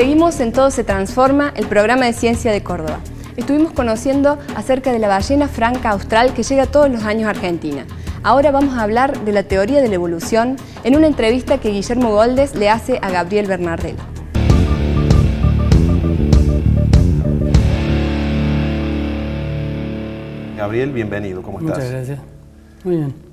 Seguimos en Todo se transforma, el programa de ciencia de Córdoba. Estuvimos conociendo acerca de la ballena franca austral que llega todos los años a Argentina. Ahora vamos a hablar de la teoría de la evolución en una entrevista que Guillermo Goldes le hace a Gabriel Bernardelo. Gabriel, bienvenido, ¿cómo estás? Muchas gracias. Muy bien.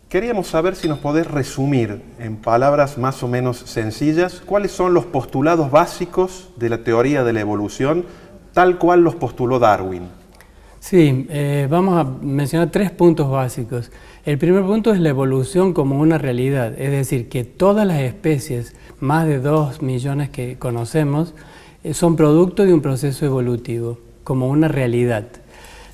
Queríamos saber si nos podés resumir en palabras más o menos sencillas cuáles son los postulados básicos de la teoría de la evolución tal cual los postuló Darwin. Sí, vamos a mencionar 3 puntos básicos. El primer punto es la evolución como una realidad, es decir, que todas las especies, más de 2 millones que conocemos, son producto de un proceso evolutivo, como una realidad.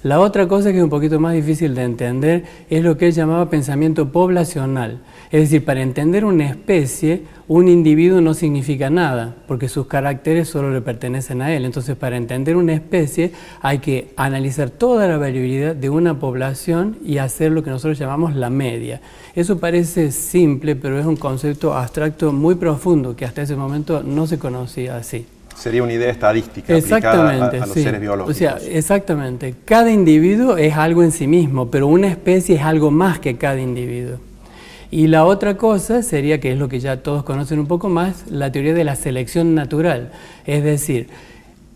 La otra cosa que es un poquito más difícil de entender es lo que él llamaba pensamiento poblacional. Es decir, para entender una especie, un individuo no significa nada, porque sus caracteres solo le pertenecen a él. Entonces, para entender una especie hay que analizar toda la variabilidad de una población y hacer lo que nosotros llamamos la media. Eso parece simple, pero es un concepto abstracto muy profundo que hasta ese momento no se conocía así. Sería una idea estadística aplicada a los seres biológicos. O sea, exactamente. Cada individuo es algo en sí mismo, pero una especie es algo más que cada individuo. Y la otra cosa sería, que es lo que ya todos conocen un poco más, la teoría de la selección natural. Es decir,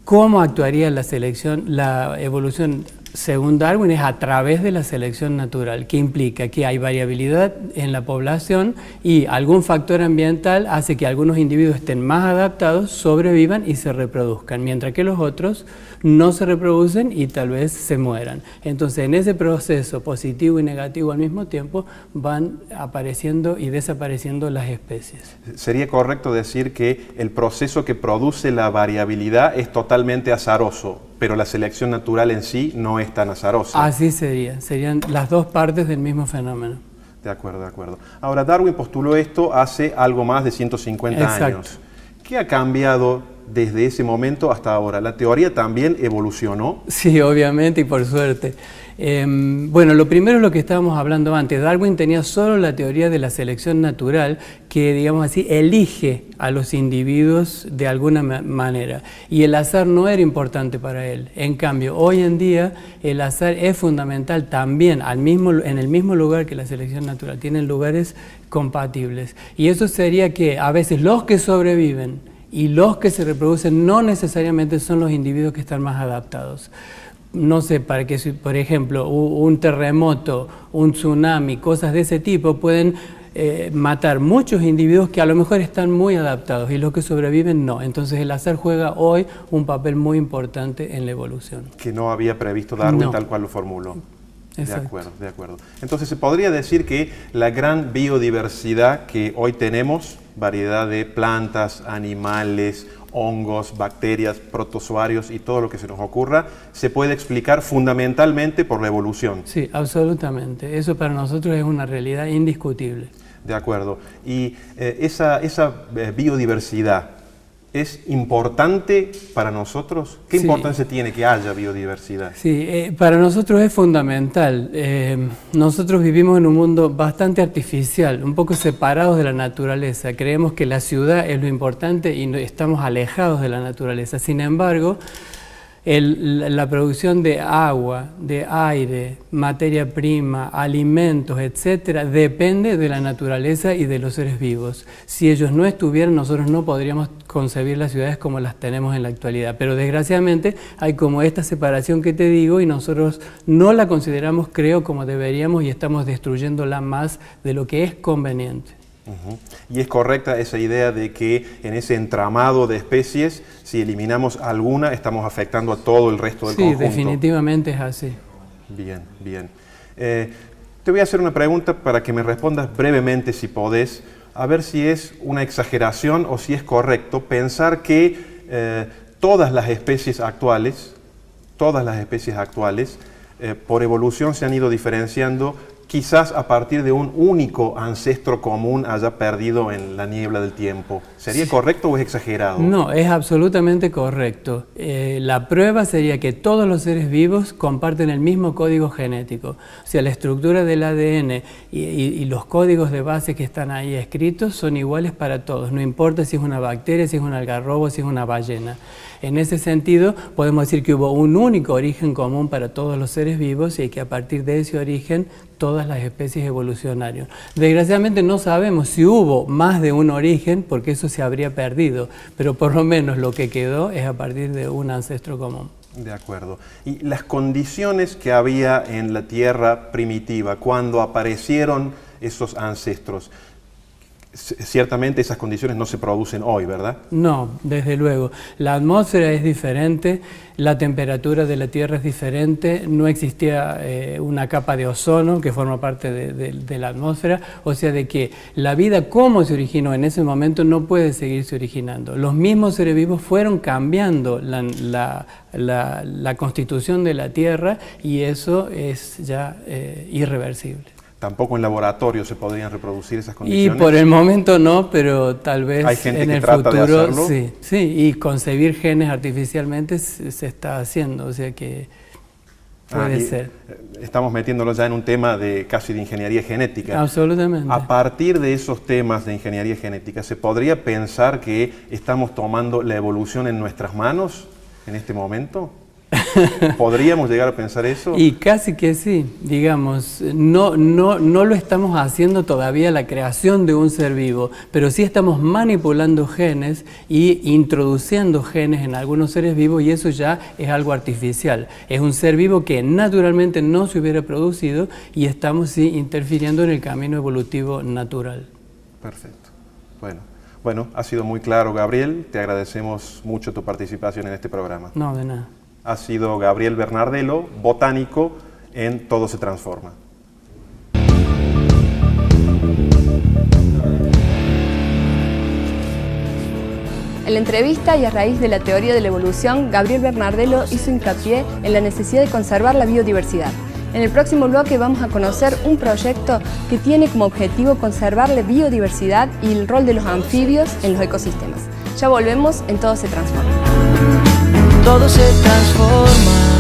cómo actuaría la evolución según Darwin es a través de la selección natural, que implica que hay variabilidad en la población y algún factor ambiental hace que algunos individuos estén más adaptados, sobrevivan y se reproduzcan, mientras que los otros no se reproducen y tal vez se mueran. Entonces, en ese proceso positivo y negativo al mismo tiempo van apareciendo y desapareciendo las especies. ¿Sería correcto decir que el proceso que produce la variabilidad es totalmente azaroso, pero la selección natural en sí no es tan azarosa? Así serían las dos partes del mismo fenómeno. De acuerdo, de acuerdo. Ahora, Darwin postuló esto hace algo más de 150 Exacto. años. ¿Qué ha cambiado desde ese momento hasta ahora? ¿La teoría también evolucionó? Sí, obviamente, y por suerte. Bueno, lo primero es lo que estábamos hablando antes. Darwin tenía solo la teoría de la selección natural que, digamos así, elige a los individuos de alguna manera. Y el azar no era importante para él. En cambio, hoy en día el azar es fundamental también en el mismo lugar que la selección natural. Tienen lugares compatibles. Y eso sería que a veces los que sobreviven y los que se reproducen no necesariamente son los individuos que están más adaptados. No sé, para que, por ejemplo, un terremoto, un tsunami, cosas de ese tipo pueden matar muchos individuos que a lo mejor están muy adaptados y los que sobreviven no. Entonces el azar juega hoy un papel muy importante en la evolución. Que no había previsto Darwin No. tal cual lo formuló. Exacto. De acuerdo, de acuerdo. Entonces se podría decir que la gran biodiversidad que hoy tenemos, variedad de plantas, animales, hongos, bacterias, protozoarios y todo lo que se nos ocurra, se puede explicar fundamentalmente por la evolución. Sí, absolutamente. Eso para nosotros es una realidad indiscutible. De acuerdo. Y esa biodiversidad es importante para nosotros. ¿Qué importancia tiene que haya biodiversidad? Sí, para nosotros es fundamental. Nosotros vivimos en un mundo bastante artificial, un poco separados de la naturaleza. Creemos que la ciudad es lo importante y estamos alejados de la naturaleza. Sin embargo, la producción de agua, de aire, materia prima, alimentos, etcétera, depende de la naturaleza y de los seres vivos. Si ellos no estuvieran, nosotros no podríamos concebir las ciudades como las tenemos en la actualidad. Pero desgraciadamente hay como esta separación que te digo y nosotros no la consideramos, creo, como deberíamos y estamos destruyéndola más de lo que es conveniente. Y es correcta esa idea de que en ese entramado de especies, si eliminamos alguna, estamos afectando a todo el resto del conjunto. Sí, definitivamente es así. Bien, bien. Te voy a hacer una pregunta para que me respondas brevemente, si podés, a ver si es una exageración o si es correcto pensar que todas las especies actuales, por evolución se han ido diferenciando quizás a partir de un único ancestro común haya perdido en la niebla del tiempo. ¿Sería correcto o es exagerado? No, es absolutamente correcto. La prueba sería que todos los seres vivos comparten el mismo código genético. O sea, la estructura del ADN y los códigos de base que están ahí escritos son iguales para todos. No importa si es una bacteria, si es un algarrobo, si es una ballena. En ese sentido, podemos decir que hubo un único origen común para todos los seres vivos y que a partir de ese origen todas las especies evolucionaron. Desgraciadamente no sabemos si hubo más de un origen porque eso se habría perdido, pero por lo menos lo que quedó es a partir de un ancestro común. De acuerdo. Y las condiciones que había en la Tierra primitiva cuando aparecieron esos ancestros, ciertamente esas condiciones no se producen hoy, ¿verdad? No, desde luego. La atmósfera es diferente, la temperatura de la Tierra es diferente, no existía una capa de ozono que forma parte de la atmósfera, o sea de que la vida como se originó en ese momento no puede seguirse originando. Los mismos seres vivos fueron cambiando la constitución de la Tierra y eso es ya irreversible. Tampoco en laboratorio se podrían reproducir esas condiciones. Y por el momento no, pero tal vez hay gente en que el trata futuro de hacerlo. sí, y concebir genes artificialmente se está haciendo, o sea que puede ser. Estamos metiéndonos ya en un tema casi de ingeniería genética. Absolutamente. A partir de esos temas de ingeniería genética, ¿se podría pensar que estamos tomando la evolución en nuestras manos en este momento? ¿Podríamos llegar a pensar eso? Y casi que sí, digamos, no lo estamos haciendo todavía la creación de un ser vivo, pero sí estamos manipulando genes y introduciendo genes en algunos seres vivos y eso ya es algo artificial. Es un ser vivo que naturalmente no se hubiera producido y estamos sí interfiriendo en el camino evolutivo natural. Perfecto. Bueno, ha sido muy claro, Gabriel. Te agradecemos mucho tu participación en este programa. No, de nada. Ha sido Gabriel Bernardelo, botánico en Todo se transforma. En la entrevista y a raíz de la teoría de la evolución, Gabriel Bernardelo hizo hincapié en la necesidad de conservar la biodiversidad. En el próximo bloque vamos a conocer un proyecto que tiene como objetivo conservar la biodiversidad y el rol de los anfibios en los ecosistemas. Ya volvemos en Todo se transforma. Todo se transforma.